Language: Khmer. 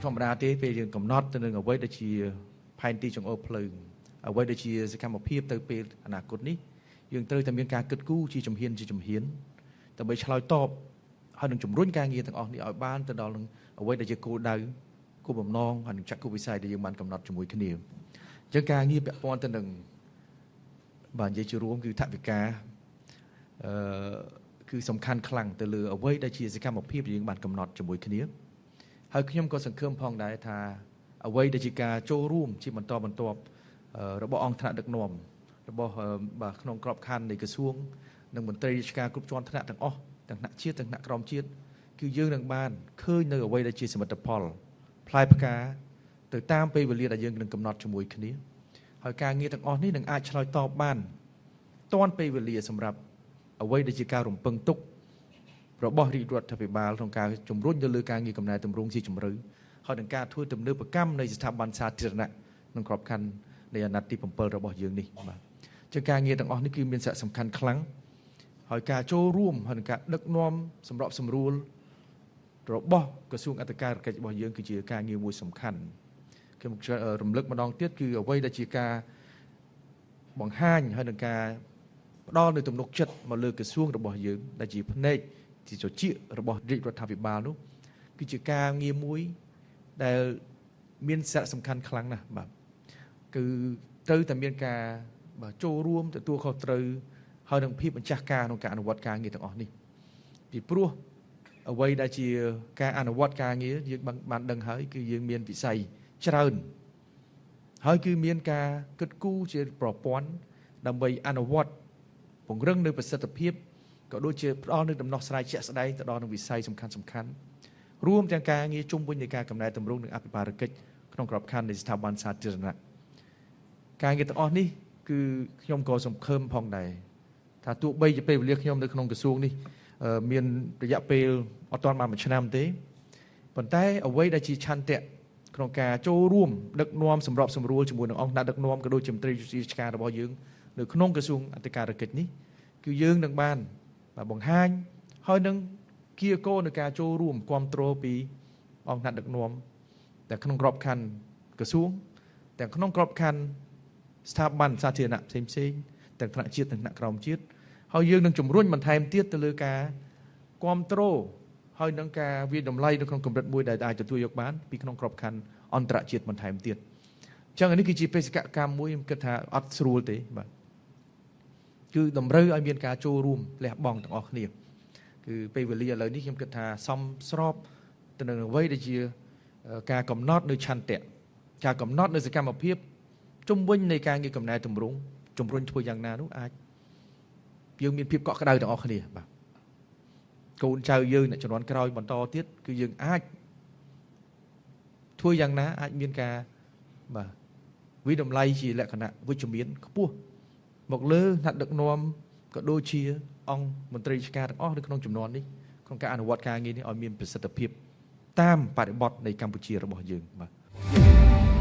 ធម្មតាទេពេលយើងកំណត់ទៅនឹងអ្វីដែលជាផែនទីចង្អុលភ្លើងអ្វីដែលជាសកម្មភាពទៅពេលអនាគតនេះយើងត្រូវតែមានការគិតគូរជាជំហានដើម្បីឆ្លើយតបហើយនឹងជំរុញការងារទាំងអស់នេះឲ្យបានទៅដល់នឹងអ្វីដែលជាគោលដៅគោលបំណងហើយនឹងចក្ខុវិស័យដែលយើងបានកំណត់ជាមួយគ្នាអញ្ចឹងការងារពាក់ព័ន្ធទៅនឹងបាទនិយាយជារួមគឺថវិកាគឺសំខាន់ខ្លាំងទៅលើអ្វីដែលជាសកម្មភាពដែលយើងបានកំណត់ជាមួយគ្នាហើយខ្ញុំក៏សង្ឃឹមផងដែរថាអ្វីដែលជាការចូលរួមជាបន្តបន្ទាប់របស់អង្គថ្នាក់ដឹកនាំរបស់បាទក្នុងក្របខ័ណ្ឌនៃក្រសួងនិងមន្ត្រីរាជការគ្រប់ជាន់ថ្នាក់ទាំងអស់ទាំងថ្នាក់ជាតិទាំងថ្នាក់ក្រោមជាតិគឺយើងនឹងបានឃើញនៅអ្វីដែលជាសមិទ្ធផលផ្លែផ្កាទៅតាមពេលវេលាដែលយើងនឹងកំណត់ជាមួយគ្នាហើយការងារទាំងអស់នេះនឹងអាចឆ្លើយតបបានទាន់ពេលវេលាសម្រាប់អ្វីដែលជាការរំពឹងទុករបស់រាជរដ្ឋាភិបាលក្នុងការជំរុញទៅលើការងារកំណែទម្រង់ជាជំរឿហើយនឹងការធ្វើទំនើបកម្មនៃស្ថាប័នសាធារណៈក្នុងក្របខ័ណ្ឌនៃអាណត្តិទី7របស់យើងនេះបាទជាការងារទាំងអស់នេះគឺមានសារៈសំខាន់ខ្លាំងហើយការចូលរួមហើយនឹងការដឹកនាំសម្របសម្រួលរបស់ក្រសួងអធិការកិច្ចរបស់យើងគឺជាការងារមួយសំខាន់ខ្ញុំរំលឹកម្ដងទៀតគឺអ្វីដែលជាការបង្ហាញហើយនឹងការផ្ដល់នូវទំនុកចិត្តមកលើក្រសួងរបស់យើងដែលជាផ្នែកជាជជារបស់រាជរដ្ឋាភិបាលនោះគឺជាការងារមួយដែលមានសារៈសំខាន់ខ្លាំងណាស់បាទគឺត្រូវតែមានការចូលរួមទទួលខុសត្រូវហើយនឹងភាពម្ចាស់ការក្នុងការអនុវត្តការងារទាំងអស់នេះពីព្រោះអ្វីដែលជាការអនុវត្តការងារយើងបានដឹងហើយគឺយើងមានវិស័យច្រើនហើយគឺមានការគិតគូរជាប្រព័ន្ធដើម្បីអនុវត្តពង្រឹងនៅប្រសិទ្ធភាពក៏ដូចជាផ្ដល់នូវដំណោះស្រាយជាក់ស្ដែងទៅដល់នឹងវិស័យសំខាន់រួមទាំងការងារជុំវិញនៃការកំណែទម្រង់និងអភិបាលកិច្ចក្នុងក្របខ័ណ្ឌនៃស្ថាប័នសាធារណៈការងារទាំងអស់នេះគឺខ្ញុំក៏សង្ឃឹមផងដែរថាទោះបីជាពេលវេលាខ្ញុំនៅក្នុងក្រសួងនេះមានរយៈពេលអត់ទាន់បាន1ឆ្នាំទេប៉ុន្តែអ្វីដែលជាឆន្ទៈក្នុងការចូលរួមដឹកនាំសម្របសម្រួលជាមួយនឹងអង្គការដឹកនាំក៏ដូចជាមន្ត្រីរាជការរបស់យើងនៅក្នុងក្រសួងអធិការកិច្ចនេះគឺយើងនឹងបានបង្ហាញហើយនឹងគៀកោនៅការចូលរួមគ្រប់គ្រងពីអង្គការដឹកនាំតែក្នុងក្របខ័ណ្ឌក្រសួងទាំងក្នុងក្របខ័ណ្ឌស្ថាប័នសាធារណៈផ្សេងទាំងថ្នាក់ជាតិនិងថ្នាក់ក្រោមជាតិហើយយើងនឹងជំរុញបន្ថែមទៀតទៅលើការគ្រប់គ្រងហើយនឹងការវិតម្លៃនៅក្នុងកម្រិតមួយដែលអាចទទួលយកបានពីក្នុងក្របខ័ណ្ឌអន្តរជាតិបន្ថែមទៀតអញ្ចឹងនេះគឺជាបេសកកម្មមួយខ្ញុំគិតថាអត់ស្រួលទេបាទគឺតម្រូវឲ្យមានការចូលរួមលះបង់ទាំងអស់គ្នាគឺពេលវេលាឥឡូវនេះខ្ញុំគិតថាសមស្របទៅនឹងអ្វីដែលជាការកំណត់នៅឆន្ទៈការកំណត់នៅសកម្មភាពជុំវិញនៃការងារកំណែទម្រង់ជំរុញធ្វើយ៉ាងណានោះអាចយើងមានភាពកក់ក្ដៅទាំងអស់គ្នាបាទកូនចៅយើងអ្នកជំនាន់ក្រោយបន្តទៀតគឺយើងអាចធ្វើយ៉ាងណាអាចមានការបាទវិតម្លៃជាលក្ខណៈវិជ្ជមានខ្ពស់មកលើថ្នាក់ដឹកនាំក៏ដូចជាអង្គមន្ត្រីរាជការទាំងអស់នៅក្នុងចំនួននេះក្នុងការអនុវត្តការងារនេះឲ្យមានប្រសិទ្ធភាពតាមបរិបទនៃកម្ពុជារបស់យើងបាទ